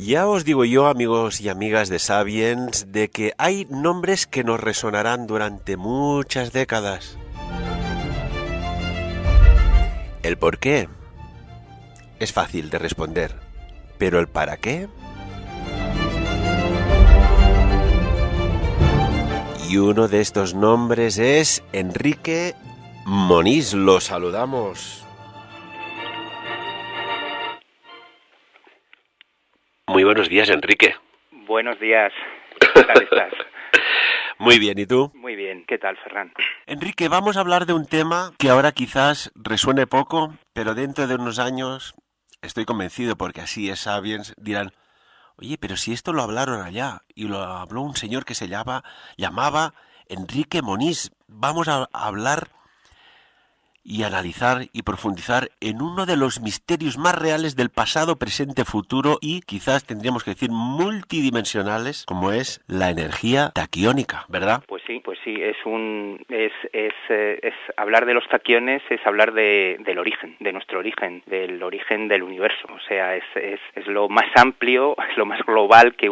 Ya os digo yo, amigos y amigas de Sapiens, de que hay nombres que nos resonarán durante muchas décadas. ¿El por qué? Es fácil de responder, pero ¿el para qué? Y uno de estos nombres es Enrique Moniz. Lo saludamos. Muy buenos días, Enrique. Buenos días. ¿Qué tal estás? Muy bien, ¿y tú? Muy bien. ¿Qué tal, Ferran? Enrique, vamos a hablar de un tema que ahora quizás resuene poco, pero dentro de unos años, estoy convencido, porque así es Sapiens, dirán, oye, pero si esto lo hablaron allá, y lo habló un señor que se llamaba Enrique Moniz. Vamos a hablar y analizar y profundizar en uno de los misterios más reales del pasado, presente, futuro y quizás tendríamos que decir multidimensionales, como es la energía taquiónica, ¿verdad? Pues sí, es hablar de los taquiones, es hablar del origen, de nuestro origen, del origen del universo. O sea, es lo más amplio, es lo más global que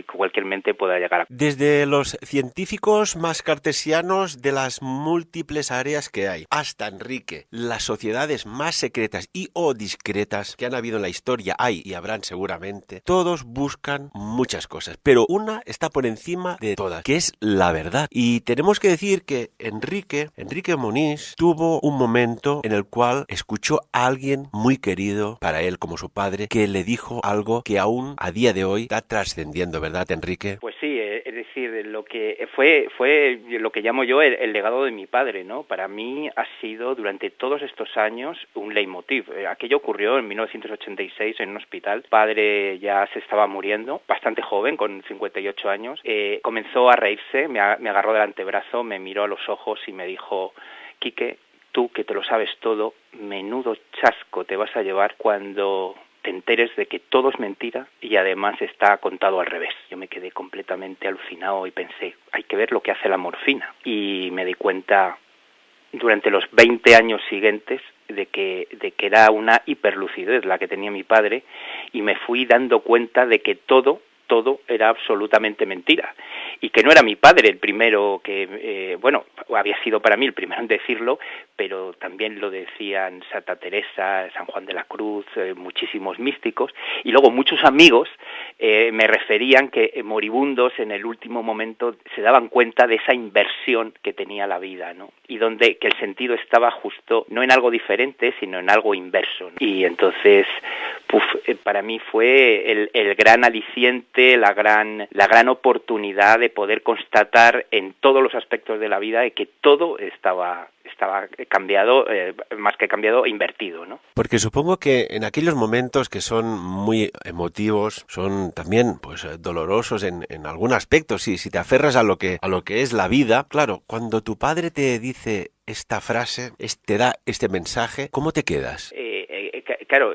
cualquier mente pueda llegar a. Desde los científicos más cartesianos de las múltiples áreas que hay, hasta Enrique, las sociedades más secretas y o discretas que han habido en la historia, hay y habrán seguramente, todos buscan muchas cosas, pero una está por encima de todas, que es la verdad. Y tenemos que decir que Enrique Moniz tuvo un momento en el cual escuchó a alguien muy querido para él como su padre, que le dijo algo que aún a día de hoy está trascendiendo, ¿verdad, Enrique? Pues sí, es decir, lo que fue lo que llamo yo el legado de mi padre, ¿no? Para mí ha sido durante todos estos años un leitmotiv. Aquello ocurrió en 1986 en un hospital. Mi padre ya se estaba muriendo, bastante joven, con 58 años. Comenzó a reírse, me agarró del antebrazo, me miró a los ojos y me dijo, Quique, tú que te lo sabes todo, menudo chasco te vas a llevar cuando te enteres de que todo es mentira y además está contado al revés. Yo me quedé completamente alucinado y pensé, hay que ver lo que hace la morfina. Y me di cuenta durante los 20 años siguientes de que era una hiperlucidez la que tenía mi padre, y me fui dando cuenta de que todo era absolutamente mentira, y que no era mi padre el primero que, había sido para mí el primero en decirlo, pero también lo decían Santa Teresa, San Juan de la Cruz, muchísimos místicos, y luego muchos amigos me referían que moribundos en el último momento se daban cuenta de esa inversión que tenía la vida, ¿no? Y que el sentido estaba justo no en algo diferente, sino en algo inverso, ¿no? Y entonces, para mí fue el gran aliciente, la gran oportunidad de poder constatar en todos los aspectos de la vida de que todo estaba cambiado, más que cambiado, invertido, ¿no? Porque supongo que en aquellos momentos que son muy emotivos, son también dolorosos en algún aspecto, si te aferras a lo que es la vida. Claro, cuando tu padre te dice esta frase, te da este mensaje, ¿cómo te quedas? Claro,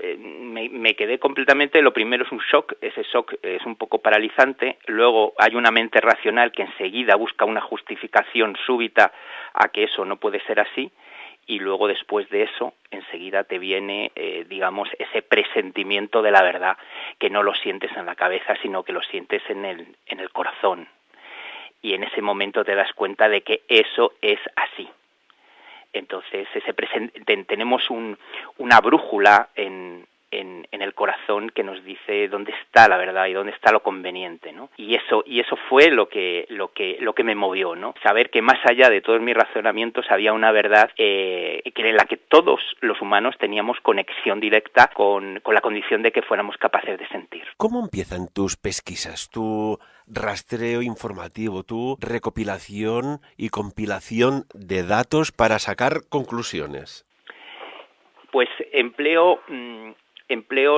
me quedé completamente. Lo primero es un shock, ese shock es un poco paralizante. Luego hay una mente racional que enseguida busca una justificación súbita a que eso no puede ser así, y luego después de eso enseguida te viene, ese presentimiento de la verdad, que no lo sientes en la cabeza, sino que lo sientes en el corazón, y en ese momento te das cuenta de que eso es así. Entonces tenemos una brújula en el corazón que nos dice dónde está la verdad y dónde está lo conveniente, ¿no? Y eso fue lo que me movió, ¿no? Saber que más allá de todos mis razonamientos había una verdad en la que todos los humanos teníamos conexión directa con la condición de que fuéramos capaces de sentir. ¿Cómo empiezan tus pesquisas, tu rastreo informativo, tu recopilación y compilación de datos para sacar conclusiones? Pues empleo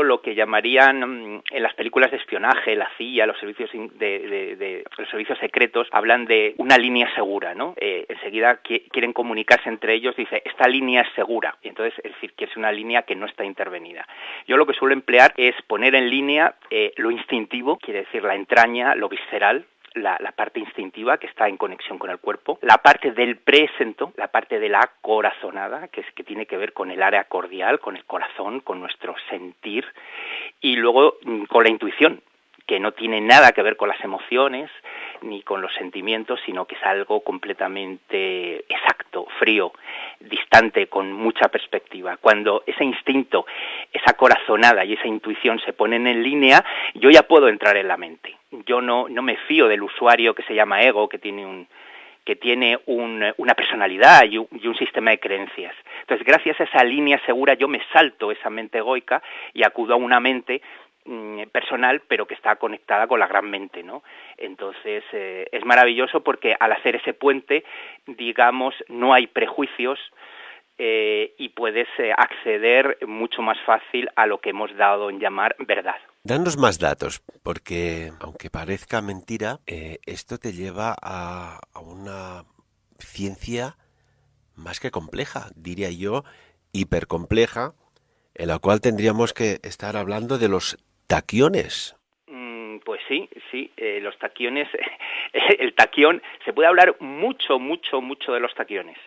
lo que llamarían en las películas de espionaje, la CIA, los servicios los servicios secretos hablan de una línea segura, ¿no? Enseguida quieren comunicarse entre ellos, dice, esta línea es segura, y entonces es decir que es una línea que no está intervenida. Yo lo que suelo emplear es poner en línea lo instintivo, quiere decir la entraña, lo visceral, la parte instintiva que está en conexión con el cuerpo, la parte del presento, la parte de la corazonada, que tiene que ver con el área cordial, con el corazón, con nuestro sentir, y luego con la intuición. que no tiene nada que ver con las emociones ni con los sentimientos, sino que es algo completamente exacto, frío, distante, con mucha perspectiva. Cuando ese instinto, esa corazonada y esa intuición se ponen en línea, yo ya puedo entrar en la mente. Yo no me fío del usuario que se llama ego, que tiene una personalidad y un sistema de creencias. Entonces, gracias a esa línea segura, yo me salto esa mente egoica y acudo a una mente personal, pero que está conectada con la gran mente, ¿no? Entonces, es maravilloso porque al hacer ese puente, digamos, no hay prejuicios y puedes acceder mucho más fácil a lo que hemos dado en llamar verdad. Danos más datos, porque aunque parezca mentira, esto te lleva a una ciencia más que compleja, diría yo, hipercompleja, en la cual tendríamos que estar hablando de los taquiones. Pues sí, los taquiones, el taquión, se puede hablar mucho de los taquiones,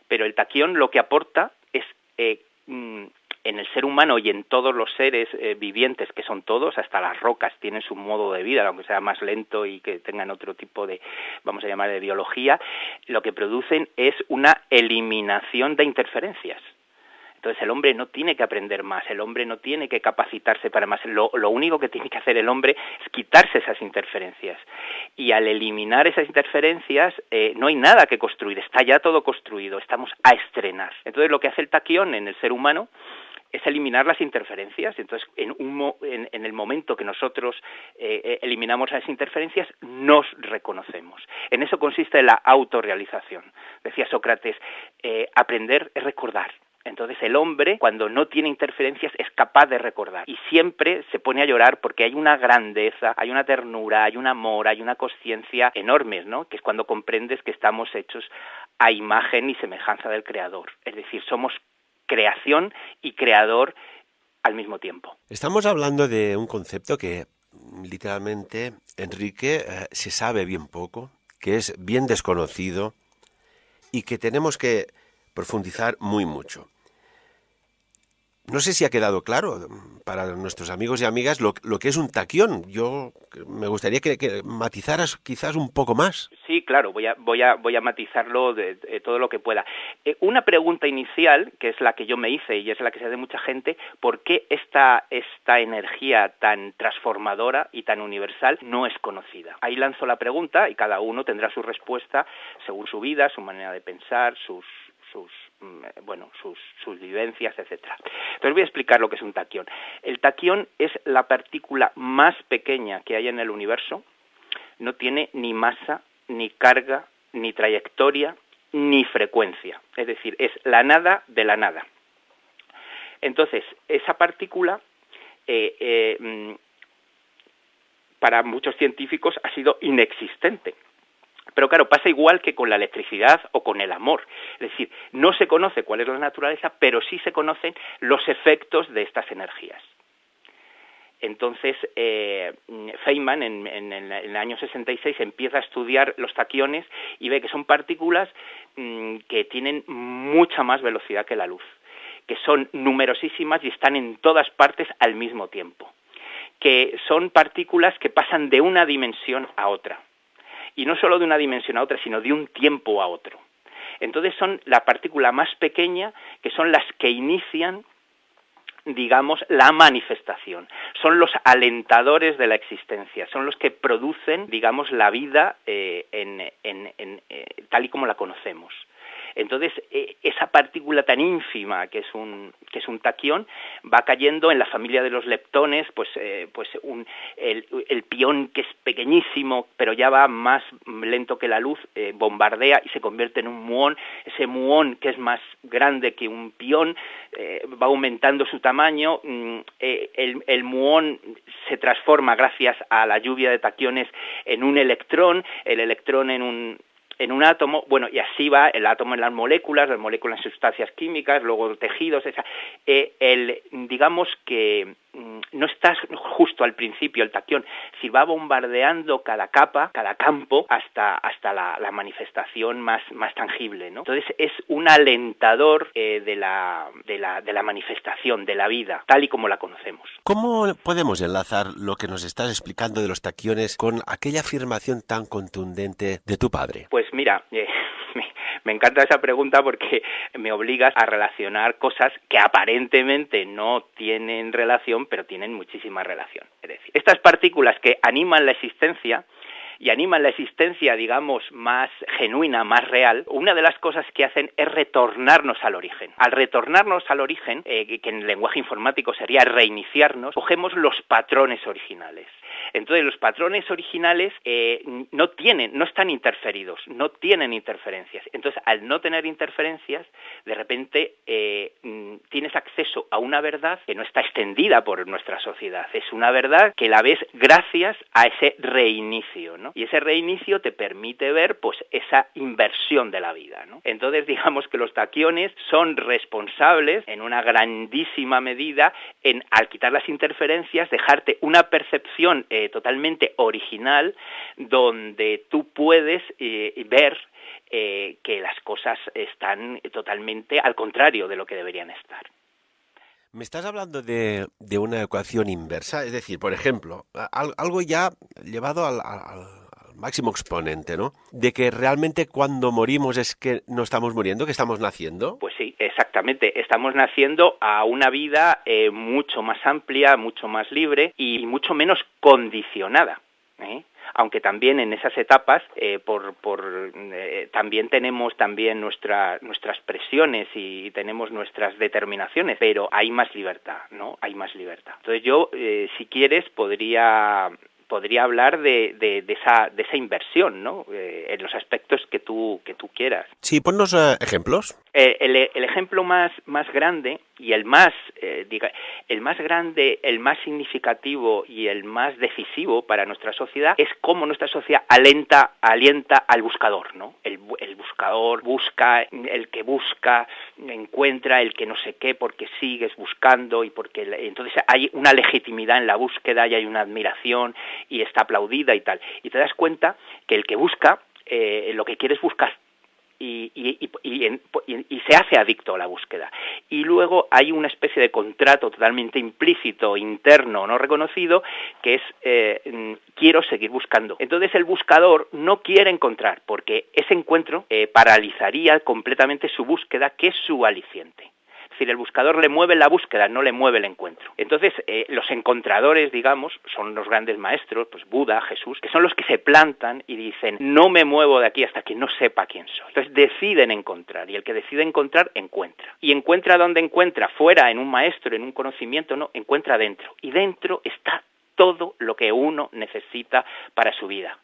pero el taquión lo que aporta es en el ser humano y en todos los seres vivientes, que son todos, hasta las rocas tienen su modo de vida, aunque sea más lento y que tengan otro tipo de, vamos a llamar, de biología, lo que producen es una eliminación de interferencias. Entonces el hombre no tiene que aprender más, el hombre no tiene que capacitarse para más, lo único que tiene que hacer el hombre es quitarse esas interferencias. Y al eliminar esas interferencias no hay nada que construir, está ya todo construido, estamos a estrenar. Entonces lo que hace el taquión en el ser humano es eliminar las interferencias. Entonces, en el momento que nosotros eliminamos esas interferencias, nos reconocemos. En eso consiste la autorrealización. Decía Sócrates, aprender es recordar. Entonces el hombre, cuando no tiene interferencias, es capaz de recordar. Y siempre se pone a llorar porque hay una grandeza, hay una ternura, hay un amor, hay una consciencia enormes, ¿no? Que es cuando comprendes que estamos hechos a imagen y semejanza del Creador. Es decir, somos creación y creador al mismo tiempo. Estamos hablando de un concepto que literalmente, Enrique, se sabe bien poco, que es bien desconocido y que tenemos que profundizar muy mucho. No sé si ha quedado claro para nuestros amigos y amigas lo que es un taquión. Yo me gustaría que matizaras quizás un poco más. Sí, claro, voy a matizarlo de todo lo que pueda. Una pregunta inicial, que es la que yo me hice y es la que se hace mucha gente, ¿por qué esta energía tan transformadora y tan universal no es conocida? Ahí lanzo la pregunta y cada uno tendrá su respuesta según su vida, su manera de pensar, sus vivencias, etcétera. Entonces voy a explicar lo que es un taquión. El taquión es la partícula más pequeña que hay en el universo, no tiene ni masa, ni carga, ni trayectoria, ni frecuencia. Es decir, es la nada de la nada. Entonces, esa partícula, para muchos científicos, ha sido inexistente. Pero claro, pasa igual que con la electricidad o con el amor. Es decir, no se conoce cuál es la naturaleza, pero sí se conocen los efectos de estas energías. Entonces, Feynman en el año 66 empieza a estudiar los taquiones y ve que son partículas que tienen mucha más velocidad que la luz, que son numerosísimas y están en todas partes al mismo tiempo, que son partículas que pasan de una dimensión a otra. Y no solo de una dimensión a otra, sino de un tiempo a otro. Entonces son la partícula más pequeña, que son las que inician, digamos, la manifestación. Son los alentadores de la existencia, son los que producen, digamos, la vida tal y como la conocemos. Entonces, esa partícula tan ínfima que es un taquión va cayendo en la familia de los leptones, el pión, que es pequeñísimo, pero ya va más lento que la luz, bombardea y se convierte en un muón. Ese muón, que es más grande que un pión, va aumentando su tamaño. El muón se transforma gracias a la lluvia de taquiones en un electrón, el electrón en un átomo, bueno, y así va el átomo en las moléculas en sustancias químicas, luego tejidos, digamos que no estás justo al principio, el taquión, si va bombardeando cada capa, cada campo, hasta la manifestación más tangible, ¿no? Entonces es un alentador de la manifestación, de la vida, tal y como la conocemos. ¿Cómo podemos enlazar lo que nos estás explicando de los taquiones con aquella afirmación tan contundente de tu padre? Pues mira, me encanta esa pregunta porque me obligas a relacionar cosas que aparentemente no tienen relación, pero tienen muchísima relación. Es decir, estas partículas que animan la existencia, y animan la existencia, digamos, más genuina, más real, una de las cosas que hacen es retornarnos al origen. Al retornarnos al origen, que en el lenguaje informático sería reiniciarnos, cogemos los patrones originales. Entonces, los patrones originales no están interferidos, no tienen interferencias. Entonces, al no tener interferencias, de repente tienes acceso a una verdad que no está extendida por nuestra sociedad. Es una verdad que la ves gracias a ese reinicio, ¿no? Y ese reinicio te permite ver, pues, esa inversión de la vida, ¿no? Entonces, digamos que los taquiones son responsables, en una grandísima medida, al quitar las interferencias, dejarte una percepción totalmente original, donde tú puedes ver que las cosas están totalmente al contrario de lo que deberían estar. ¿Me estás hablando de una ecuación inversa? Es decir, por ejemplo, algo ya llevado al máximo exponente, ¿no? De que realmente cuando morimos es que no estamos muriendo, que estamos naciendo. Pues sí, exactamente. Estamos naciendo a una vida mucho más amplia, mucho más libre y mucho menos condicionada, aunque también en esas etapas también tenemos nuestras presiones y tenemos nuestras determinaciones, pero hay más libertad, ¿no? Hay más libertad. Entonces yo, si quieres, podría hablar de esa inversión, ¿no? En los aspectos que tú quieras. Sí, ponnos ejemplos. El ejemplo más grande y el más grande, el más significativo y el más decisivo para nuestra sociedad es cómo nuestra sociedad alienta al buscador, ¿no? El buscador busca, el que busca encuentra, el que no sé qué, porque sigues buscando y porque entonces hay una legitimidad en la búsqueda y hay una admiración y está aplaudida y tal. Y te das cuenta que el que busca lo que quiere es buscar. Y se hace adicto a la búsqueda. Y luego hay una especie de contrato totalmente implícito, interno, no reconocido, que es quiero seguir buscando. Entonces el buscador no quiere encontrar, porque ese encuentro paralizaría completamente su búsqueda, que es su aliciente. Es decir, el buscador le mueve la búsqueda, no le mueve el encuentro. Entonces, los encontradores, digamos, son los grandes maestros, pues Buda, Jesús, que son los que se plantan y dicen, no me muevo de aquí hasta que no sepa quién soy. Entonces, deciden encontrar, y el que decide encontrar, encuentra. Y encuentra donde encuentra, fuera, en un maestro, en un conocimiento, no, encuentra dentro. Y dentro está todo lo que uno necesita para su vida.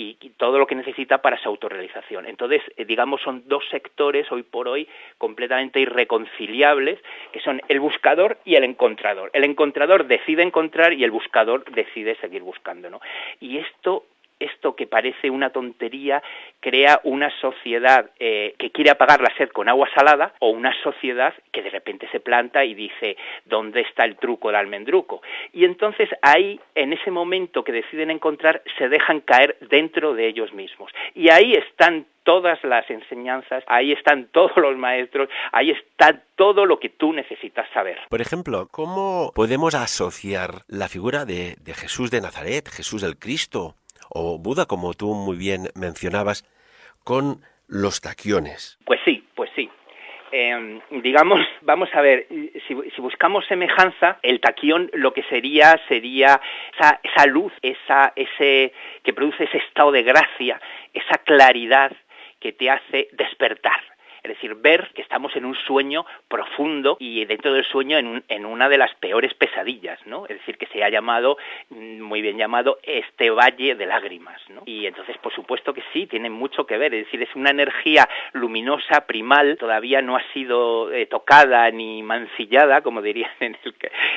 Y todo lo que necesita para su autorrealización. Entonces, digamos, son dos sectores hoy por hoy completamente irreconciliables, que son el buscador y el encontrador. El encontrador decide encontrar y el buscador decide seguir buscando, ¿no? Y esto que parece una tontería crea una sociedad que quiere apagar la sed con agua salada, o una sociedad que de repente se planta y dice, ¿dónde está el truco del almendruco? Y entonces ahí, en ese momento que deciden encontrar, se dejan caer dentro de ellos mismos. Y ahí están todas las enseñanzas, ahí están todos los maestros, ahí está todo lo que tú necesitas saber. Por ejemplo, ¿cómo podemos asociar la figura de Jesús de Nazaret, Jesús el Cristo, o Buda, como tú muy bien mencionabas, con los taquiones? Pues sí. Digamos, vamos a ver, si buscamos semejanza, el taquión lo que sería esa luz, ese que produce ese estado de gracia, esa claridad que te hace despertar. Es decir, ver que estamos en un sueño profundo y dentro del sueño en una de las peores pesadillas, ¿no? Es decir, que se ha llamado, muy bien llamado, este valle de lágrimas, ¿no? Y entonces, por supuesto que sí, tiene mucho que ver. Es decir, es una energía luminosa, primal, todavía no ha sido tocada ni mancillada, como dirían en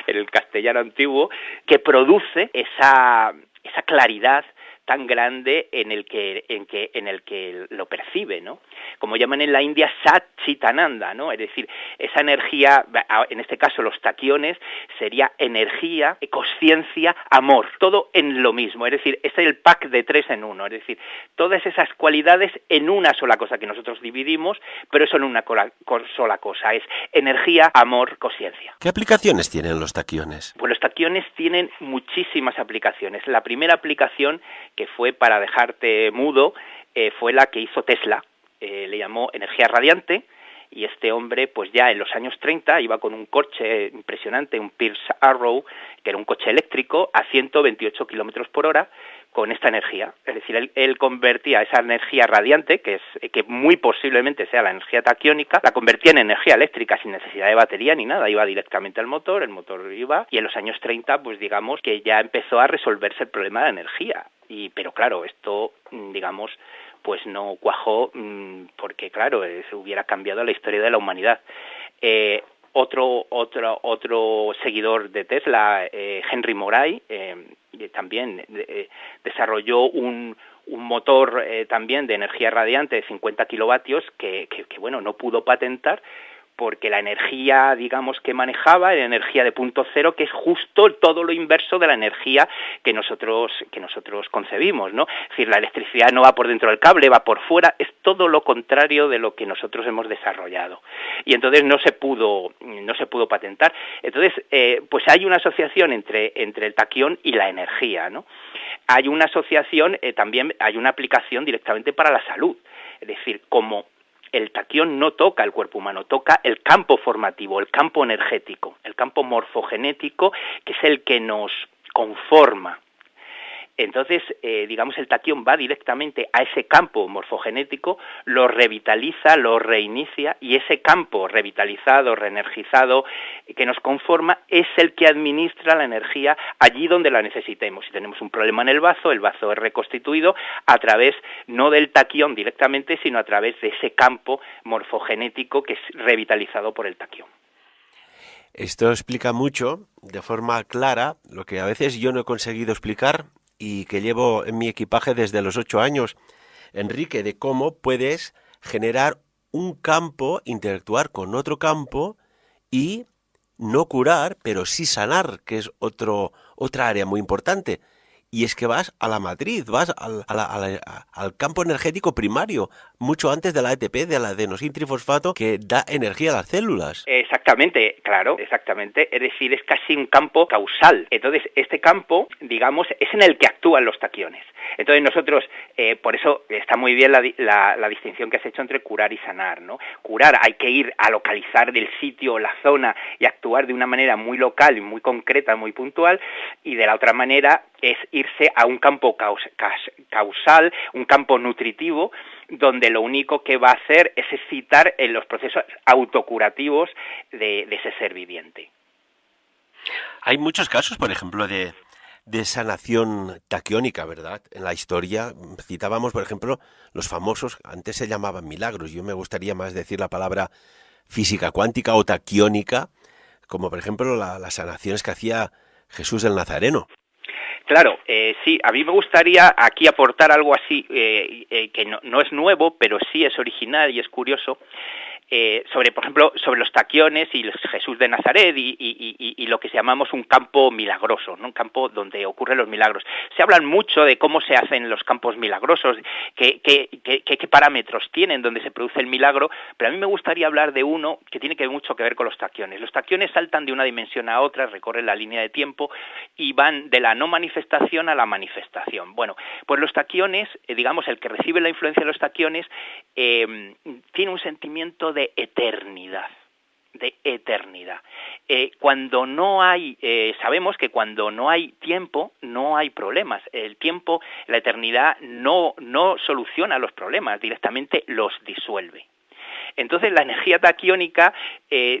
el castellano antiguo, que produce esa claridad tan grande en el que lo percibe, ¿no? Como llaman en la India Sat Chitananda, ¿no? Es decir, esa energía, en este caso los taquiones, sería energía, conciencia, amor, todo en lo mismo. Es decir, este es el pack de 3 en 1. Es decir, todas esas cualidades en una sola cosa que nosotros dividimos, pero eso en una sola cosa. Es energía, amor, conciencia. ¿Qué aplicaciones tienen los taquiones? Pues los taquiones tienen muchísimas aplicaciones. La primera aplicación, que fue para dejarte mudo, fue la que hizo Tesla. Le llamó energía radiante, y este hombre, pues ya en los años 30, iba con un coche impresionante, un Pierce Arrow, que era un coche eléctrico, a 128 kilómetros por hora, con esta energía. Es decir, él convertía esa energía radiante, que muy posiblemente sea la energía taquiónica, la convertía en energía eléctrica sin necesidad de batería ni nada, iba directamente al motor, el motor iba, y en los años 30, pues digamos que ya empezó a resolverse el problema de la energía. Pero claro, esto, digamos, pues no cuajó, porque claro, se hubiera cambiado la historia de la humanidad. Otro seguidor de Tesla, Henry Moray, también desarrolló un motor también de energía radiante de 50 kilovatios que bueno, no pudo patentar, porque la energía, digamos, que manejaba era energía de punto cero, que es justo todo lo inverso de la energía que nosotros concebimos, ¿no? Es decir, la electricidad no va por dentro del cable, va por fuera, es todo lo contrario de lo que nosotros hemos desarrollado. Y entonces no se pudo patentar. Entonces, pues hay una asociación entre el taquión y la energía, ¿no? Hay una asociación, también hay una aplicación directamente para la salud. Es decir, como el taquión no toca el cuerpo humano, toca el campo formativo, el campo energético, el campo morfogenético, que es el que nos conforma. Entonces, digamos, el taquión va directamente a ese campo morfogenético, lo revitaliza, lo reinicia, y ese campo revitalizado, reenergizado, que nos conforma, es el que administra la energía allí donde la necesitemos. Si tenemos un problema en el bazo es reconstituido a través, no del taquión directamente, sino a través de ese campo morfogenético que es revitalizado por el taquión. Esto explica mucho, de forma clara, lo que a veces yo no he conseguido explicar y que llevo en mi equipaje desde los 8 años, Enrique, de cómo puedes generar un campo, interactuar con otro campo y no curar, pero sí sanar, que es otra área muy importante. Y es que vas a la matriz, vas al campo energético primario, mucho antes de la ATP, de la adenosín trifosfato, que da energía a las células. Exactamente, claro, exactamente. Es decir, es casi un campo causal. Entonces, este campo, digamos, es en el que actúan los taquiones. Entonces nosotros, por eso está muy bien la distinción que has hecho entre curar y sanar, ¿no? Curar, hay que ir a localizar del sitio, la zona, y actuar de una manera muy local, muy concreta, muy puntual, y de la otra manera es irse a un campo causal, un campo nutritivo, donde lo único que va a hacer es excitar en los procesos autocurativos de ese ser viviente. Hay muchos casos, por ejemplo, de sanación taquiónica, ¿verdad? En la historia citábamos, por ejemplo, los famosos, antes se llamaban milagros, yo me gustaría más decir la palabra física cuántica o taquiónica, como por ejemplo las sanaciones que hacía Jesús el Nazareno. Claro, sí, a mí me gustaría aquí aportar algo así, que no es nuevo, pero sí es original y es curioso, por ejemplo, sobre los taquiones y Jesús de Nazaret y lo que llamamos un campo milagroso, ¿no? Un campo donde ocurren los milagros. Se hablan mucho de cómo se hacen los campos milagrosos, qué parámetros tienen donde se produce el milagro, pero a mí me gustaría hablar de uno que tiene mucho que ver con los taquiones. Los taquiones saltan de una dimensión a otra, recorren la línea de tiempo y van de la no manifestación a la manifestación. Bueno, pues los taquiones, digamos, el que recibe la influencia de los taquiones, tiene un sentimiento de eternidad. Cuando no hay, sabemos que cuando no hay tiempo, no hay problemas. El tiempo, la eternidad no soluciona los problemas, directamente los disuelve. Entonces la energía taquiónica,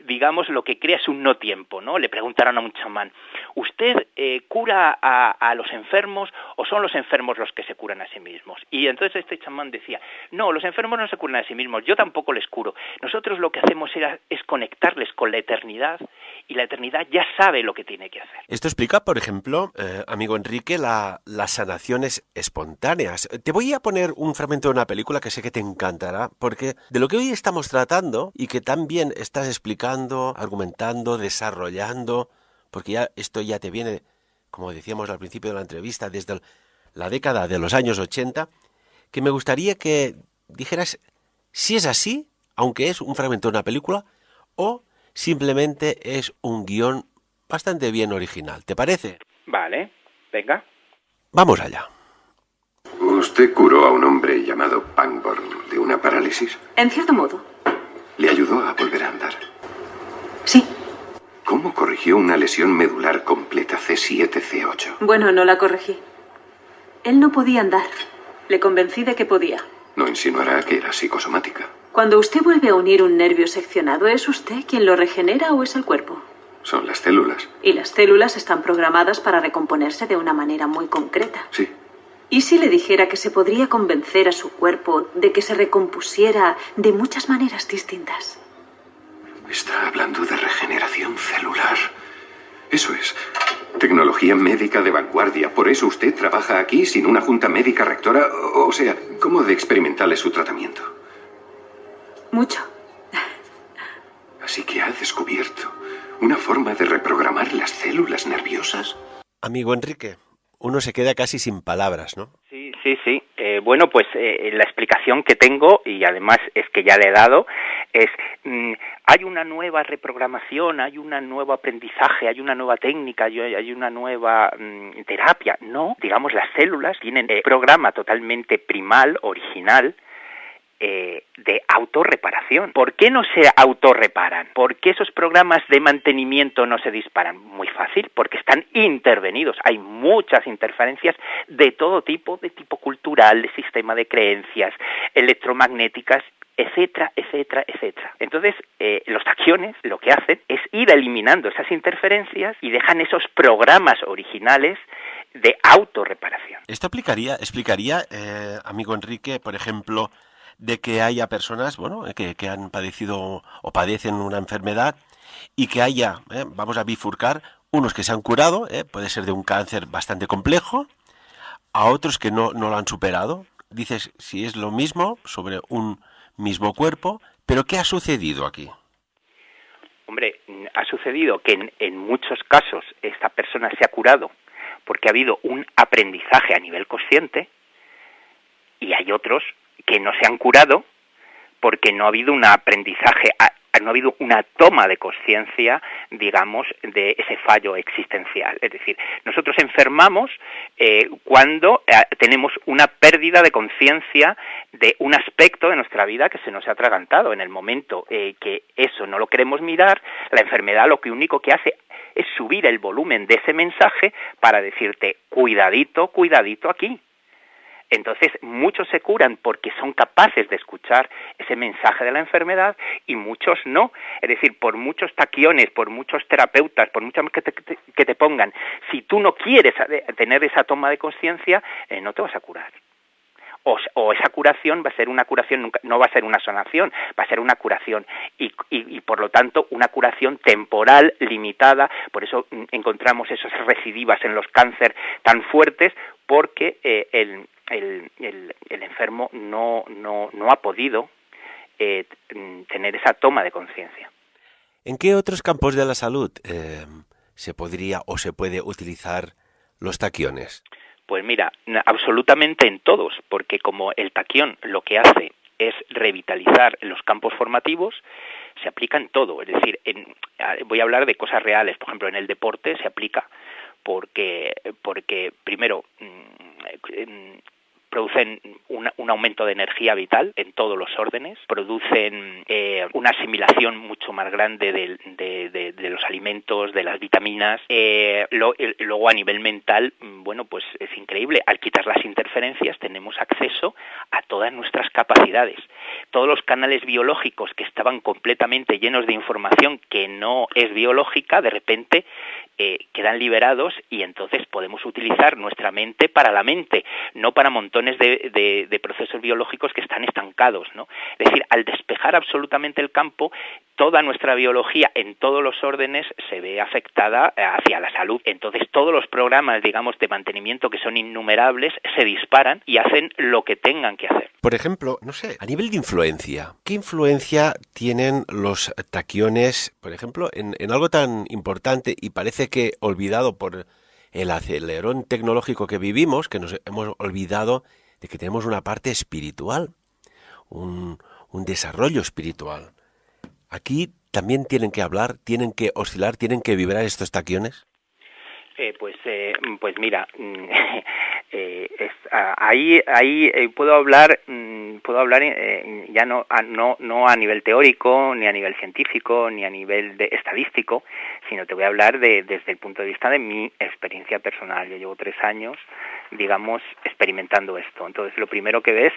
digamos, lo que crea es un no tiempo, ¿no? Le preguntaron a un chamán, ¿usted cura a los enfermos o son los enfermos los que se curan a sí mismos? Y entonces este chamán decía, no, los enfermos no se curan a sí mismos, yo tampoco les curo. Nosotros lo que hacemos es conectarles con la eternidad y la eternidad ya sabe lo que tiene que hacer. Esto explica, por ejemplo, amigo Enrique, las sanaciones espontáneas. Te voy a poner un fragmento de una película que sé que te encantará, porque de lo que hoy estamos tratando y que también estás explicando, argumentando, desarrollando, porque ya esto ya te viene, como decíamos al principio de la entrevista, desde la década de los años 80, que me gustaría que dijeras si es así, aunque es un fragmento de una película, o simplemente es un guión bastante bien original. ¿Te parece? Vale, venga. Vamos allá. ¿Usted curó a un hombre llamado Pangborn de una parálisis? En cierto modo. ¿Le ayudó a volver a andar? Sí. ¿Cómo corrigió una lesión medular completa C7-C8? Bueno, no la corregí. Él no podía andar. Le convencí de que podía. No insinuará que era psicosomática. Cuando usted vuelve a unir un nervio seccionado, ¿es usted quien lo regenera o es el cuerpo? Son las células. Y las células están programadas para recomponerse de una manera muy concreta. Sí. ¿Y si le dijera que se podría convencer a su cuerpo de que se recompusiera de muchas maneras distintas? Está hablando de regeneración celular. Eso es. Tecnología médica de vanguardia. ¿Por eso usted trabaja aquí sin una junta médica rectora? O sea, ¿cómo de experimental es su tratamiento? Mucho. Así que ha descubierto una forma de reprogramar las células nerviosas. Amigo Enrique, uno se queda casi sin palabras, ¿no? Sí. Bueno, pues la explicación que tengo, y además es que ya le he dado, es hay una nueva reprogramación, hay un nuevo aprendizaje, hay una nueva técnica, hay una nueva terapia. No, digamos, las células tienen un programa totalmente primal, original, de autorreparación. ¿Por qué no se autorreparan? ¿Por qué esos programas de mantenimiento no se disparan? Muy fácil, porque están intervenidos. Hay muchas interferencias de todo tipo, de tipo cultural, de sistema de creencias, electromagnéticas, etcétera, etcétera, etcétera. Entonces, los taquiones lo que hacen es ir eliminando esas interferencias y dejan esos programas originales de autorreparación. Esto explicaría, amigo Enrique, por ejemplo, de que haya personas, bueno, que han padecido o padecen una enfermedad y que haya, vamos a bifurcar, unos que se han curado, puede ser de un cáncer bastante complejo, a otros que no lo han superado. Dices, si es lo mismo sobre un mismo cuerpo, pero ¿qué ha sucedido aquí? Hombre, ha sucedido que en muchos casos esta persona se ha curado porque ha habido un aprendizaje a nivel consciente, y hay otros que no se han curado porque no ha habido un aprendizaje, no ha habido una toma de conciencia, digamos, de ese fallo existencial. Es decir, nosotros enfermamos cuando tenemos una pérdida de conciencia de un aspecto de nuestra vida que se nos ha atragantado. En el momento que eso no lo queremos mirar, la enfermedad lo único que hace es subir el volumen de ese mensaje para decirte, cuidadito, cuidadito aquí. Entonces, muchos se curan porque son capaces de escuchar ese mensaje de la enfermedad y muchos no. Es decir, por muchos taquiones, por muchos terapeutas, por muchos que te pongan, si tú no quieres tener esa toma de conciencia, no te vas a curar. O esa curación va a ser una curación, no va a ser una sanación, va a ser una curación y por lo tanto una curación temporal, limitada. Por eso encontramos esas recidivas en los cánceres tan fuertes, porque el enfermo no ha podido tener esa toma de conciencia. ¿En qué otros campos de la salud se podría o se puede utilizar los taquiones? Pues mira, absolutamente en todos, porque como el taquión lo que hace es revitalizar los campos formativos, se aplica en todo. Es decir, voy a hablar de cosas reales. Por ejemplo, en el deporte se aplica porque primero producen un aumento de energía vital en todos los órdenes, producen una asimilación mucho más grande de los alimentos, de las vitaminas. Luego a nivel mental, bueno, pues es increíble. Al quitar las interferencias tenemos acceso a todas nuestras capacidades. Todos los canales biológicos que estaban completamente llenos de información que no es biológica, de repente quedan liberados y entonces podemos utilizar nuestra mente para la mente, no para montones de procesos biológicos que están estancados, ¿no? Es decir, al despejar absolutamente el campo, toda nuestra biología en todos los órdenes se ve afectada hacia la salud. Entonces todos los programas, digamos, de mantenimiento, que son innumerables, se disparan y hacen lo que tengan que hacer. Por ejemplo, no sé, a nivel de influencia, ¿qué influencia tienen los taquiones, por ejemplo, en algo tan importante y parece que olvidado por el acelerón tecnológico que vivimos, que nos hemos olvidado de que tenemos una parte espiritual, un desarrollo espiritual? Aquí también tienen que hablar, tienen que oscilar, tienen que vibrar estos taquiones. Pues mira, ahí puedo hablar ya no a nivel teórico, ni a nivel científico, ni a nivel estadístico, sino te voy a hablar desde el punto de vista de mi experiencia personal. Yo llevo 3 años, digamos, experimentando esto. Entonces, lo primero que ves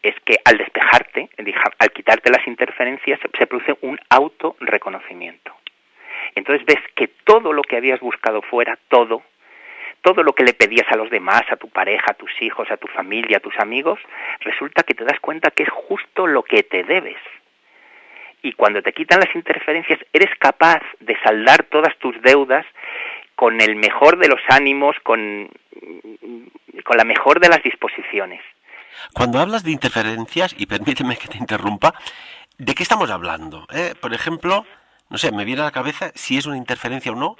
es que al despejarte, al quitarte las interferencias, se produce un autorreconocimiento. Entonces ves que todo lo que habías buscado fuera, todo lo que le pedías a los demás, a tu pareja, a tus hijos, a tu familia, a tus amigos, resulta que te das cuenta que es justo lo que te debes. Y cuando te quitan las interferencias, eres capaz de saldar todas tus deudas con el mejor de los ánimos, con la mejor de las disposiciones. Cuando hablas de interferencias, y permíteme que te interrumpa, ¿de qué estamos hablando? Por ejemplo, no sé, me viene a la cabeza si es una interferencia o no,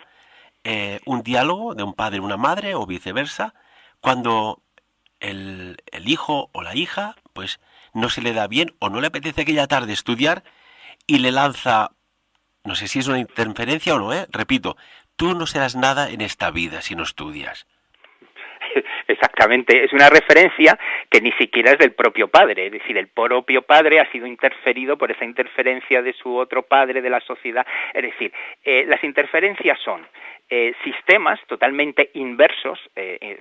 un diálogo de un padre y una madre o viceversa, cuando el hijo o la hija pues no se le da bien o no le apetece aquella tarde estudiar y le lanza, no sé si es una interferencia o no, repito, tú no serás nada en esta vida si no estudias. Exactamente, es una referencia que ni siquiera es del propio padre, es decir, el propio padre ha sido interferido por esa interferencia de su otro padre, de la sociedad. Es decir, las interferencias son sistemas totalmente inversos,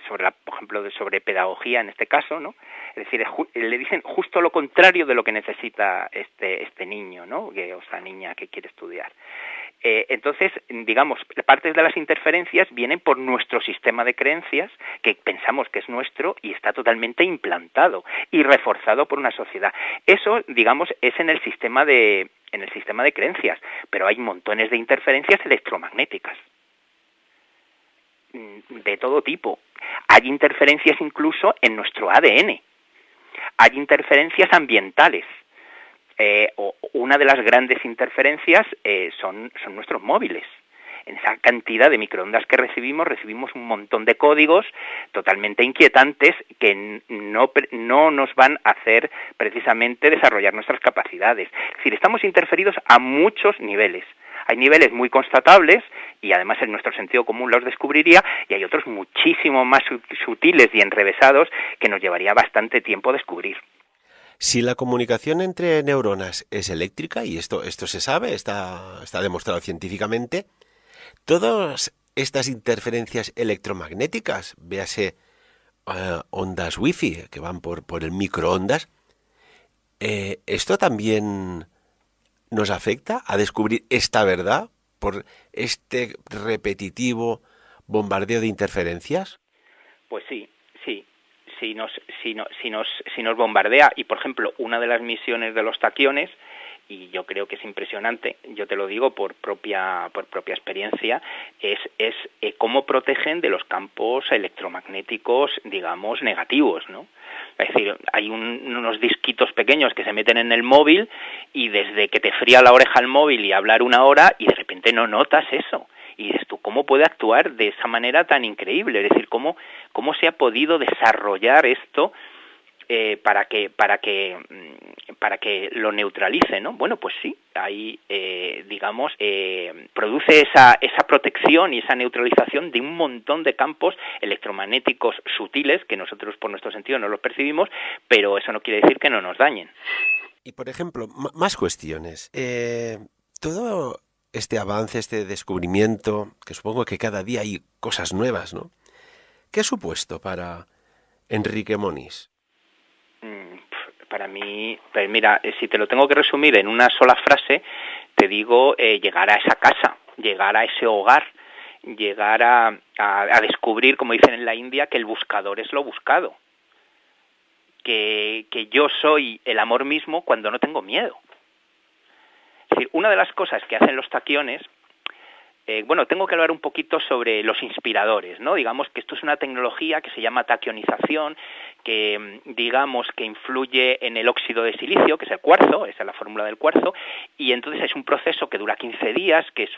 por ejemplo, sobre pedagogía en este caso, ¿no? Es decir, le dicen justo lo contrario de lo que necesita este niño, ¿no? O esta niña que quiere estudiar. Entonces, digamos, partes de las interferencias vienen por nuestro sistema de creencias, que pensamos que es nuestro y está totalmente implantado y reforzado por una sociedad. Eso, digamos, es en el sistema de creencias, pero hay montones de interferencias electromagnéticas de todo tipo. Hay interferencias incluso en nuestro ADN. Hay interferencias ambientales. Una de las grandes interferencias son nuestros móviles. En esa cantidad de microondas que recibimos un montón de códigos totalmente inquietantes que no nos van a hacer precisamente desarrollar nuestras capacidades. Es decir, estamos interferidos a muchos niveles. Hay niveles muy constatables, y además en nuestro sentido común los descubriría, y hay otros muchísimo más sutiles y enrevesados que nos llevaría bastante tiempo descubrir. Si la comunicación entre neuronas es eléctrica, y esto se sabe, está demostrado científicamente, todas estas interferencias electromagnéticas, véase ondas wifi que van por el microondas, ¿esto también nos afecta a descubrir esta verdad por este repetitivo bombardeo de interferencias? Pues sí. Si nos bombardea, y por ejemplo una de las misiones de los taquiones, y yo creo que es impresionante, yo te lo digo por propia experiencia, es cómo protegen de los campos electromagnéticos, digamos, negativos, ¿no? Es decir, hay unos disquitos pequeños que se meten en el móvil, y desde que te fría la oreja el móvil y hablar 1 hora, y de repente no notas eso. Y dices tú, ¿cómo puede actuar de esa manera tan increíble? Es decir, ¿cómo se ha podido desarrollar esto para que lo neutralice, ¿no? Bueno, pues sí, ahí, produce esa protección y esa neutralización de un montón de campos electromagnéticos sutiles que nosotros por nuestro sentido no los percibimos, pero eso no quiere decir que no nos dañen. Y por ejemplo, más cuestiones. Todo este avance, este descubrimiento, que supongo que cada día hay cosas nuevas, ¿no? ¿Qué ha supuesto para Enrique Moniz? Para mí, pues mira, si te lo tengo que resumir en una sola frase, te digo llegar a esa casa, llegar a ese hogar llegar a descubrir, como dicen en la India, que el buscador es lo buscado, que yo soy el amor mismo cuando no tengo miedo. Es decir, una de las cosas que hacen los taquiones, tengo que hablar un poquito sobre los inspiradores, ¿no? Digamos que esto es una tecnología que se llama taquionización, que digamos que influye en el óxido de silicio, que es el cuarzo, esa es la fórmula del cuarzo, y entonces es un proceso que dura 15 días, que es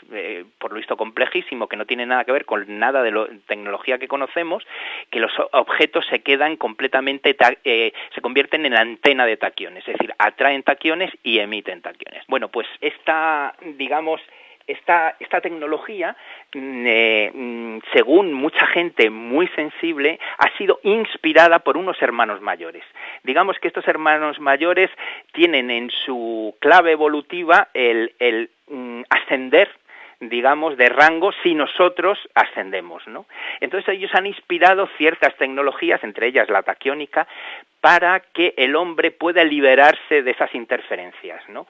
por lo visto complejísimo, que no tiene nada que ver con nada de la tecnología que conocemos, que los objetos se quedan completamente, se convierten en antena de taquiones, es decir, atraen taquiones y emiten taquiones. Bueno, pues esta tecnología, según mucha gente muy sensible, ha sido inspirada por unos hermanos mayores. Digamos que estos hermanos mayores tienen en su clave evolutiva el ascender, digamos, de rango si nosotros ascendemos, ¿no? Entonces ellos han inspirado ciertas tecnologías, entre ellas la taquiónica, para que el hombre pueda liberarse de esas interferencias, ¿no?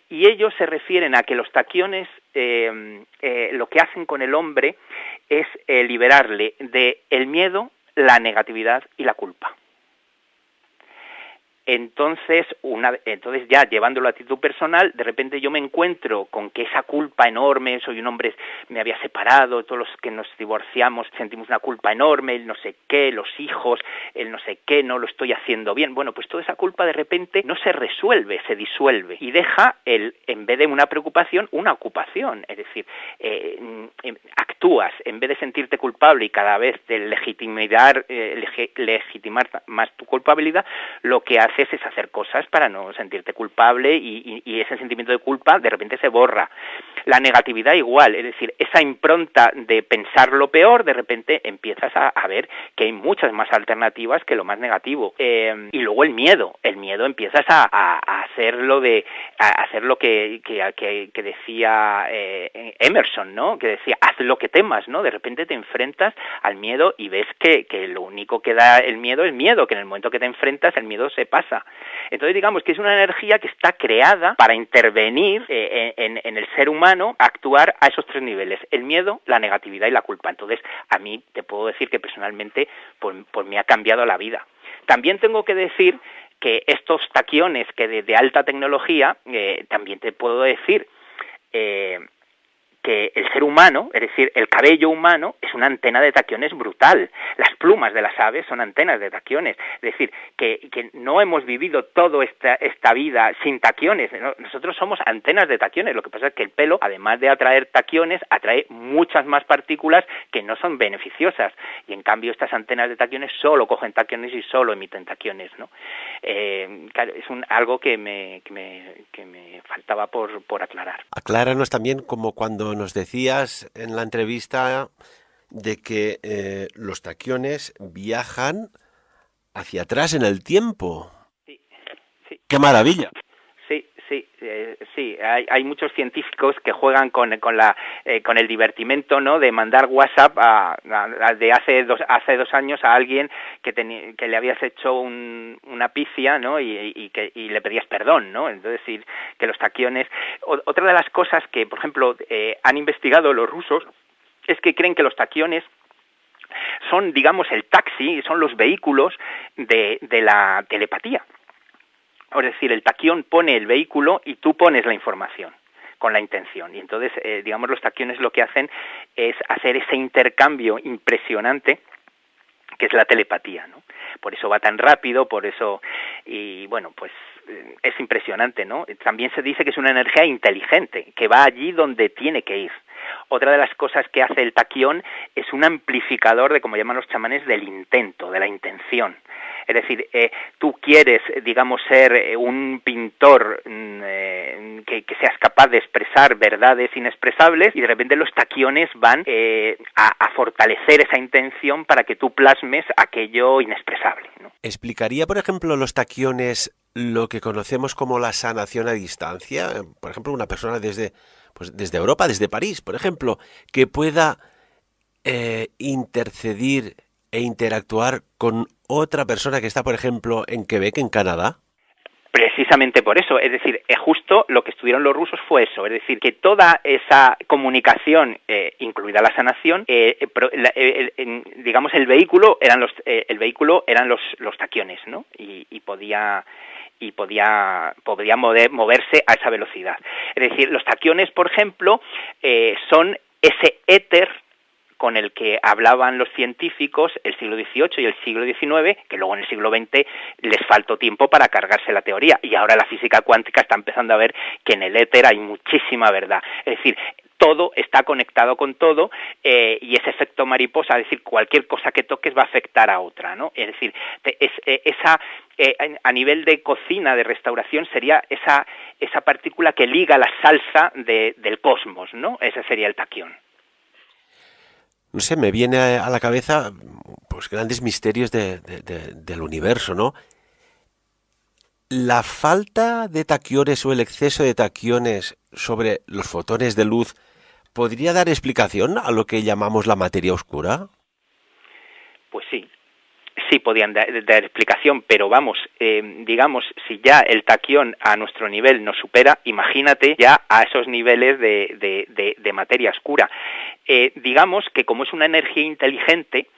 Y ellos se refieren a que los taquiones lo que hacen con el hombre es liberarle de el miedo, la negatividad y la culpa. Entonces ya llevándolo a título personal, de repente yo me encuentro con que esa culpa enorme, soy un hombre, me había separado, todos los que nos divorciamos sentimos una culpa enorme, el no sé qué, los hijos, el no sé qué, no lo estoy haciendo bien. Bueno, pues toda esa culpa de repente no se resuelve, se disuelve y deja en vez de una preocupación, una ocupación. Es decir, actúas, en vez de sentirte culpable y cada vez de legitimar más tu culpabilidad, lo que haces es hacer cosas para no sentirte culpable y ese sentimiento de culpa de repente se borra. La negatividad igual, es decir, esa impronta de pensar lo peor, de repente empiezas a ver que hay muchas más alternativas que lo más negativo. Y luego el miedo empiezas a hacer lo que decía Emerson, ¿no? Que decía, haz lo que temas, ¿no? De repente te enfrentas al miedo y ves que lo único que da el miedo es miedo, que en el momento que te enfrentas el miedo se pasa. Entonces digamos que es una energía que está creada para intervenir en el ser humano, actuar a esos tres niveles, el miedo, la negatividad y la culpa. Entonces a mí te puedo decir que personalmente pues me ha cambiado la vida. También tengo que decir que estos taquiones que de alta tecnología, también te puedo decir que el ser humano, es decir, el cabello humano, es una antena de taquiones brutal. Las plumas de las aves son antenas de taquiones. Es decir, que no hemos vivido toda esta vida sin taquiones. Nosotros somos antenas de taquiones. Lo que pasa es que el pelo, además de atraer taquiones, atrae muchas más partículas que no son beneficiosas. Y en cambio estas antenas de taquiones solo cogen taquiones y solo emiten taquiones, ¿no? Claro, es algo que me faltaba por aclarar. Acláranos también, como cuando nos decías en la entrevista de que los taquiones viajan hacia atrás en el tiempo. Sí. ¡Qué maravilla! Sí, hay muchos científicos que juegan con el divertimento, ¿no? De mandar WhatsApp de hace 2 años a alguien que le habías hecho una pifia, ¿no? Y le pedías perdón, ¿no? Entonces, decir que los taquiones. Otra de las cosas que, por ejemplo, han investigado los rusos es que creen que los taquiones son, digamos, el taxi, son los vehículos de la telepatía. Es decir, el taquión pone el vehículo y tú pones la información con la intención. Y entonces, digamos, los taquiones lo que hacen es hacer ese intercambio impresionante que es la telepatía, ¿no? Por eso va tan rápido, por eso, y bueno, pues es impresionante, ¿no? También se dice que es una energía inteligente, que va allí donde tiene que ir. Otra de las cosas que hace el taquión es un amplificador de, como llaman los chamanes, del intento, de la intención. Es decir, tú quieres, digamos, ser un pintor que seas capaz de expresar verdades inexpresables y de repente los taquiones van a fortalecer esa intención para que tú plasmes aquello inexpresable, ¿no? ¿Explicaría, por ejemplo, los taquiones lo que conocemos como la sanación a distancia? Por ejemplo, una persona desde Europa, desde París, por ejemplo, que pueda intercedir e interactuar con otra persona que está, por ejemplo, en Quebec, en Canadá. Precisamente por eso, es decir, justo lo que estudiaron los rusos fue eso, es decir, que toda esa comunicación, incluida la sanación, digamos el vehículo eran los taquiones, ¿no? Y podía moverse a esa velocidad. Es decir, los taquiones, por ejemplo, son ese éter con el que hablaban los científicos el siglo XVIII y el siglo XIX, que luego en el siglo XX les faltó tiempo para cargarse la teoría, y ahora la física cuántica está empezando a ver que en el éter hay muchísima verdad. Es decir, todo está conectado con todo, y ese efecto mariposa, es decir, cualquier cosa que toques va a afectar a otra, ¿no? Es decir, a nivel de cocina, de restauración, sería esa partícula que liga la salsa del cosmos, ¿no? Ese sería el taquión. No sé, me viene a la cabeza pues grandes misterios del universo, ¿no? ¿La falta de taquiones o el exceso de taquiones sobre los fotones de luz podría dar explicación a lo que llamamos la materia oscura? Pues sí podían dar explicación, pero vamos, digamos, si ya el taquión a nuestro nivel nos supera, imagínate ya a esos niveles de materia oscura. Digamos que como es una energía inteligente,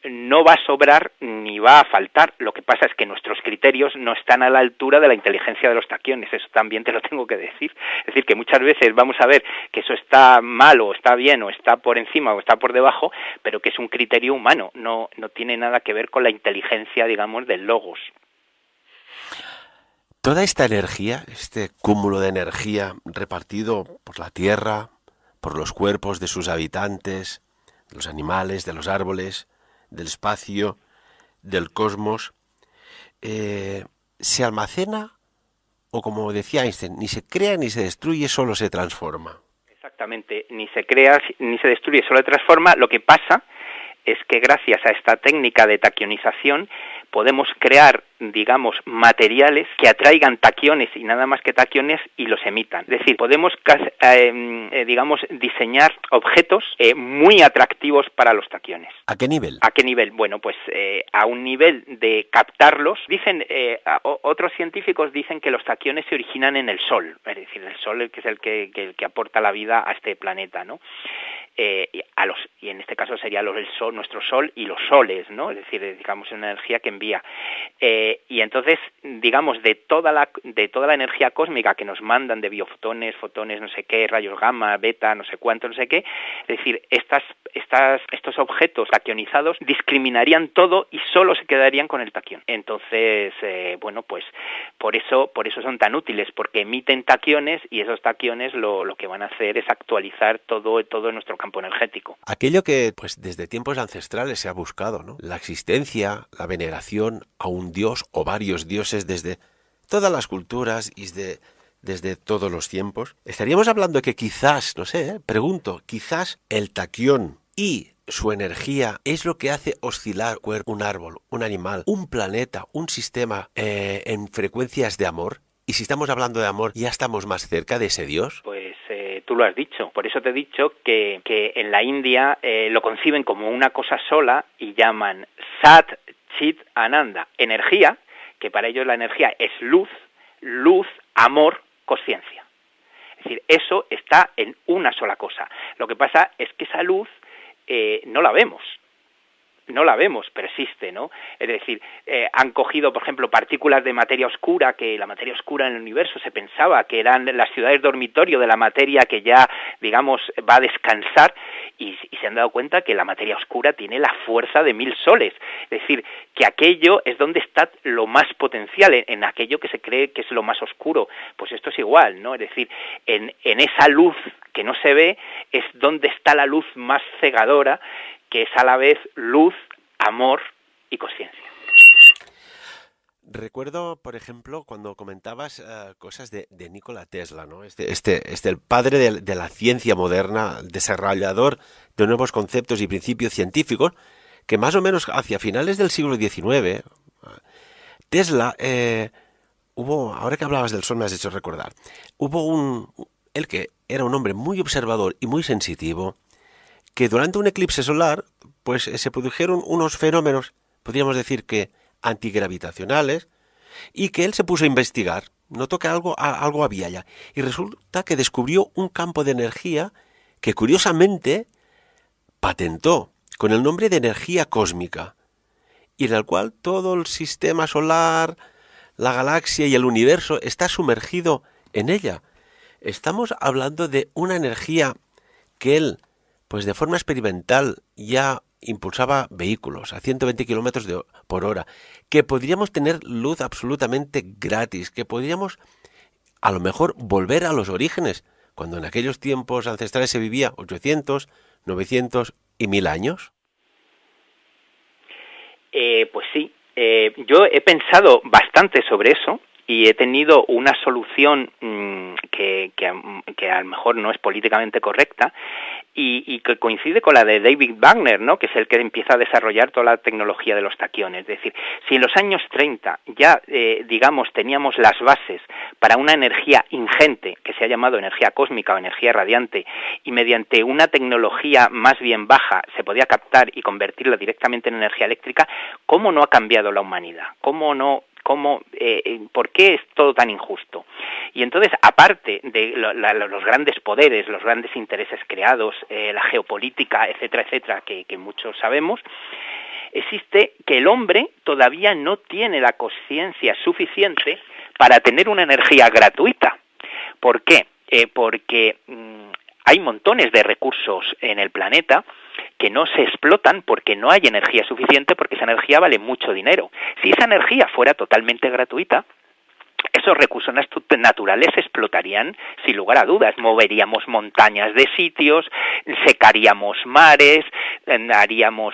no va a sobrar ni va a faltar. Lo que pasa es que nuestros criterios no están a la altura de la inteligencia de los taquiones, eso también te lo tengo que decir. Es decir, que muchas veces vamos a ver que eso está mal o está bien o está por encima o está por debajo, pero que es un criterio humano, no tiene nada que ver con la inteligencia, digamos, del logos. Toda esta energía, este cúmulo de energía repartido por la Tierra, por los cuerpos de sus habitantes, de los animales, de los árboles, del espacio, del cosmos, ¿se almacena o, como decía Einstein, ni se crea ni se destruye, solo se transforma? Exactamente, ni se crea ni se destruye, solo se transforma. Lo que pasa es que gracias a esta técnica de taquionización podemos crear, digamos, materiales que atraigan taquiones y nada más que taquiones y los emitan. Es decir, podemos, digamos, diseñar objetos muy atractivos para los taquiones. ¿A qué nivel? ¿A qué nivel? Bueno, pues a un nivel de captarlos. Dicen, otros científicos dicen que los taquiones se originan en el Sol, es decir, el Sol que es el que aporta la vida a este planeta, ¿no? Y en este caso sería el Sol, nuestro Sol y los soles, ¿no? Es decir, digamos, una energía que envía. Y entonces, digamos, de toda la energía cósmica que nos mandan de biofotones, fotones, no sé qué, rayos gamma, beta, no sé cuánto, no sé qué, es decir, estos objetos taquionizados discriminarían todo y solo se quedarían con el taquión. Entonces, bueno, pues por eso son tan útiles, porque emiten taquiones y esos taquiones lo que van a hacer es actualizar todo nuestro campo energético. Aquello que pues desde tiempos ancestrales se ha buscado, ¿no? La existencia, la veneración a un dios o varios dioses desde todas las culturas y desde todos los tiempos. Estaríamos hablando de que quizás, no sé, pregunto, quizás el taquión y su energía es lo que hace oscilar un árbol, un animal, un planeta, un sistema en frecuencias de amor. Y si estamos hablando de amor, ¿ya estamos más cerca de ese dios? Pues tú lo has dicho. Por eso te he dicho que en la India lo conciben como una cosa sola y llaman Sat, Chit, Ananda, energía, que para ellos la energía es luz, amor, conciencia. Es decir, eso está en una sola cosa. Lo que pasa es que esa luz no la vemos, pero existe, ¿no? Es decir, han cogido, por ejemplo, partículas de materia oscura, que la materia oscura en el universo se pensaba que eran las ciudades dormitorio de la materia que ya, digamos, va a descansar, y se han dado cuenta que la materia oscura tiene la fuerza de 1000 soles. Es decir, que aquello es donde está lo más potencial, en aquello que se cree que es lo más oscuro. Pues esto es igual, ¿no? Es decir, en esa luz que no se ve es donde está la luz más cegadora, que es a la vez luz, amor y conciencia. Recuerdo, por ejemplo, cuando comentabas cosas de Nikola Tesla, ¿no? El padre de la ciencia moderna, desarrollador de nuevos conceptos y principios científicos, que más o menos hacia finales del siglo XIX, Tesla, ahora que hablabas del sol me has hecho recordar, él que era un hombre muy observador y muy sensitivo, que durante un eclipse solar, pues se produjeron unos fenómenos, podríamos decir que antigravitacionales, y que él se puso a investigar. Notó que algo había ya. Y resulta que descubrió un campo de energía que curiosamente patentó con el nombre de energía cósmica, y en el cual todo el sistema solar, la galaxia y el universo está sumergido en ella. Estamos hablando de una energía que él, pues de forma experimental, ya impulsaba vehículos a 120 kilómetros por hora, que podríamos tener luz absolutamente gratis, que podríamos a lo mejor volver a los orígenes, cuando en aquellos tiempos ancestrales se vivía 800, 900 y 1000 años. Pues sí, yo he pensado bastante sobre eso y he tenido una solución que a lo mejor no es políticamente correcta y que coincide con la de David Wagner, ¿no?, que es el que empieza a desarrollar toda la tecnología de los taquiones. Es decir, si en los años 30 ya, digamos, teníamos las bases para una energía ingente, que se ha llamado energía cósmica o energía radiante, y mediante una tecnología más bien baja se podía captar y convertirla directamente en energía eléctrica, ¿cómo no ha cambiado la humanidad? ¿Por qué es todo tan injusto? Y entonces, aparte de los grandes poderes, los grandes intereses creados, la geopolítica, etcétera, etcétera, que muchos sabemos, existe que el hombre todavía no tiene la conciencia suficiente para tener una energía gratuita. ¿Por qué? Porque hay montones de recursos en el planeta que no se explotan porque no hay energía suficiente, porque esa energía vale mucho dinero. Si esa energía fuera totalmente gratuita, esos recursos naturales se explotarían sin lugar a dudas. Moveríamos montañas de sitios, secaríamos mares, haríamos,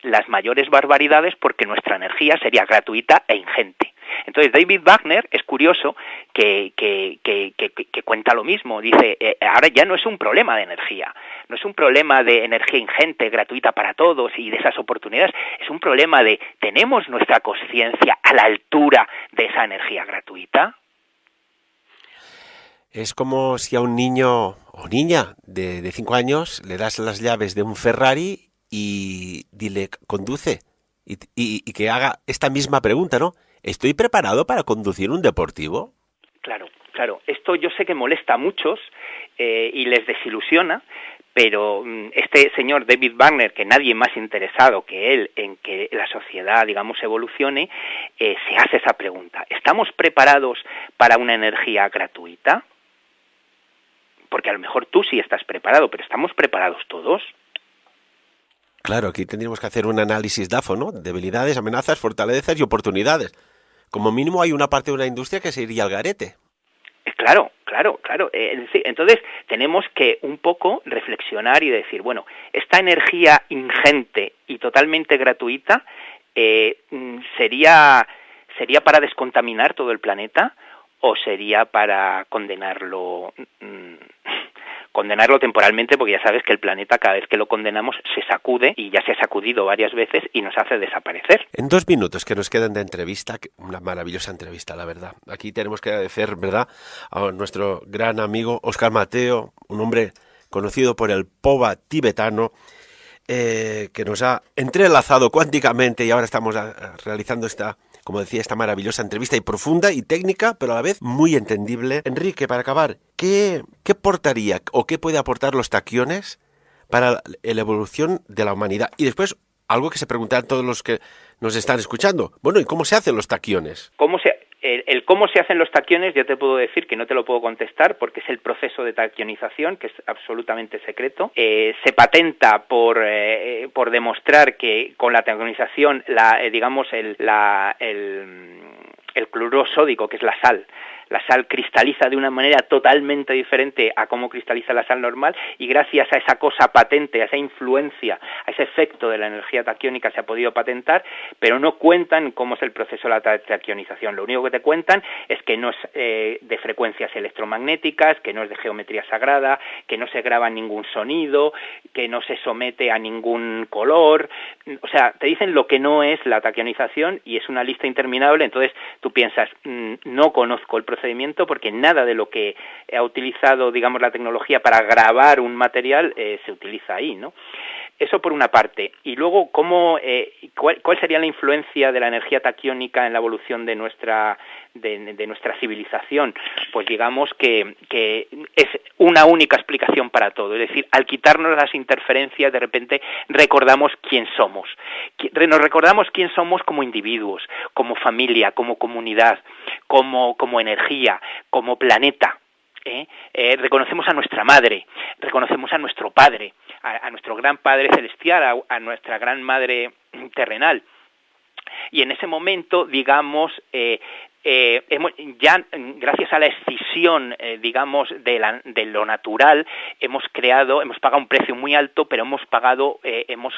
las mayores barbaridades porque nuestra energía sería gratuita e ingente. Entonces David Wagner es curioso que cuenta lo mismo. Dice, ahora ya no es un problema de energía, no es un problema de energía ingente, gratuita para todos y de esas oportunidades, es un problema de, ¿tenemos nuestra conciencia a la altura de esa energía gratuita? Es como si a un niño o niña de 5 años le das las llaves de un Ferrari y dile, conduce, y que haga esta misma pregunta, ¿no? ¿Estoy preparado para conducir un deportivo? Claro. Esto yo sé que molesta a muchos y les desilusiona, pero este señor David Wagner, que nadie más interesado que él en que la sociedad, digamos, evolucione, se hace esa pregunta. ¿Estamos preparados para una energía gratuita? Porque a lo mejor tú sí estás preparado, pero ¿estamos preparados todos? Claro, aquí tendríamos que hacer un análisis DAFO, ¿no? Debilidades, amenazas, fortalezas y oportunidades. Como mínimo hay una parte de una industria que se iría al garete. Claro. Entonces tenemos que un poco reflexionar y decir, bueno, esta energía ingente y totalmente gratuita sería para descontaminar todo el planeta o sería para condenarlo temporalmente, porque ya sabes que el planeta cada vez que lo condenamos se sacude y ya se ha sacudido varias veces y nos hace desaparecer. En 2 minutos que nos quedan de entrevista, una maravillosa entrevista, la verdad. Aquí tenemos que agradecer, ¿verdad?, a nuestro gran amigo Óscar Mateo, un hombre conocido por el Pova tibetano, que nos ha entrelazado cuánticamente y ahora estamos realizando esta maravillosa entrevista y profunda y técnica, pero a la vez muy entendible. Enrique, para acabar, ¿qué portaría o qué puede aportar los taquiones para la evolución de la humanidad? Y después, algo que se preguntan todos los que nos están escuchando. Bueno, ¿y cómo se hacen los taquiones? Cómo se hacen los taquiones, yo te puedo decir que no te lo puedo contestar porque es el proceso de taquionización, que es absolutamente secreto. Se patenta por demostrar que con la taquionización, el cloruro sódico, que es la sal cristaliza de una manera totalmente diferente a cómo cristaliza la sal normal, y gracias a esa cosa patente, a esa influencia, a ese efecto de la energía taquiónica se ha podido patentar, pero no cuentan cómo es el proceso de la taquionización. Lo único que te cuentan es que no es de frecuencias electromagnéticas, que no es de geometría sagrada, que no se graba ningún sonido, que no se somete a ningún color. O sea, te dicen lo que no es la taquionización y es una lista interminable. Entonces tú piensas, no conozco el procedimiento porque nada de lo que ha utilizado, digamos, la tecnología para grabar un material se utiliza ahí, ¿no? Eso por una parte. Y luego, ¿cuál sería la influencia de la energía taquiónica en la evolución de nuestra civilización? Pues digamos que es una única explicación para todo. Es decir, al quitarnos las interferencias, de repente recordamos quién somos. Nos recordamos quién somos como individuos, como familia, como comunidad, como energía, como planeta. Reconocemos a nuestra madre, reconocemos a nuestro padre, a nuestro gran padre celestial, a nuestra gran madre terrenal. Y en ese momento, digamos, ya gracias a la escisión, digamos, de lo natural, hemos pagado un precio muy alto, pero hemos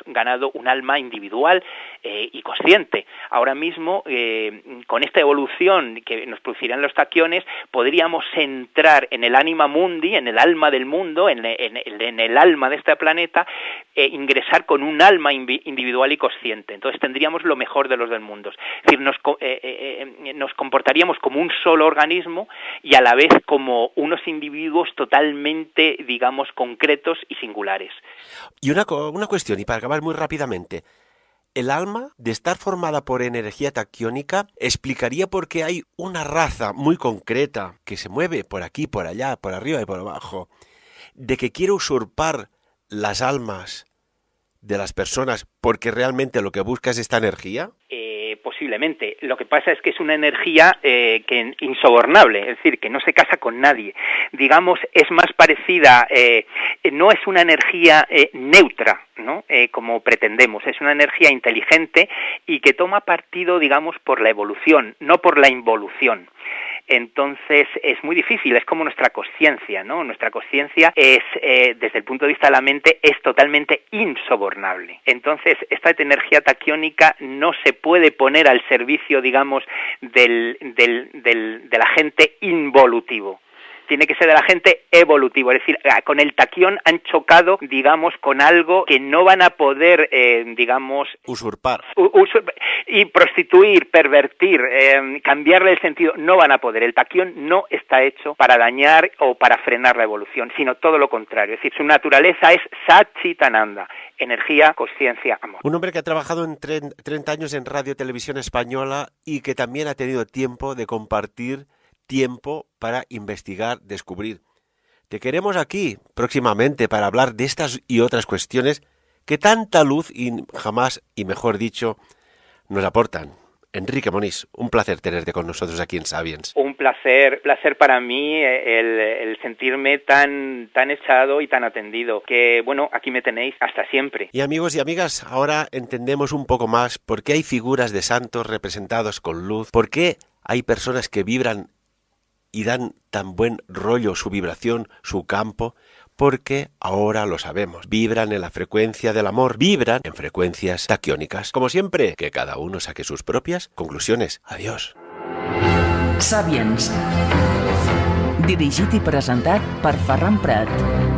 ganado un alma individual y consciente. Ahora mismo, con esta evolución que nos producirían los taquiones, podríamos entrar en el anima mundi, en el alma del mundo, en el alma de este planeta, ingresar con un alma individual y consciente. Entonces tendríamos lo mejor de los dos mundos. Es decir, nos comportaríamos como un solo organismo y a la vez como unos individuos totalmente, digamos, concretos y singulares. Y una cuestión, y para acabar muy rápidamente, el alma, de estar formada por energía taquiónica, explicaría por qué hay una raza muy concreta que se mueve por aquí, por allá, por arriba y por abajo, de que quiere usurpar las almas de las personas porque realmente lo que busca es esta energía. Posiblemente. Lo que pasa es que es una energía insobornable, es decir, que no se casa con nadie. Digamos, es más parecida, no es una energía neutra, ¿no? Como pretendemos, es una energía inteligente y que toma partido, digamos, por la evolución, no por la involución. Entonces es muy difícil, es como nuestra consciencia, ¿no? Nuestra consciencia es, desde el punto de vista de la mente, es totalmente insobornable. Entonces esta energía taquiónica no se puede poner al servicio, digamos, del agente involutivo. Tiene que ser del agente evolutivo, es decir, con el taquión han chocado, digamos, con algo que no van a poder, digamos... usurpar. Y prostituir, pervertir, cambiarle el sentido, no van a poder. El taquión no está hecho para dañar o para frenar la evolución, sino todo lo contrario. Es decir, su naturaleza es Satchitananda, energía, conciencia, amor. Un hombre que ha trabajado en 30 años en Radio Televisión Española y que también ha tenido tiempo de compartir tiempo para investigar, descubrir. Te queremos aquí próximamente para hablar de estas y otras cuestiones que tanta luz y jamás, y mejor dicho, nos aportan. Enrique Moniz, un placer tenerte con nosotros aquí en Sapiens. Un placer para mí el sentirme tan echado y tan atendido, que bueno, aquí me tenéis hasta siempre. Y amigos y amigas, ahora entendemos un poco más por qué hay figuras de santos representados con luz, por qué hay personas que vibran y dan tan buen rollo su vibración, su campo, porque ahora lo sabemos, vibran en la frecuencia del amor, vibran en frecuencias taquiónicas. Como siempre, que cada uno saque sus propias conclusiones. Adiós. Sapiens. Dirigit i presentat per Ferran Prat.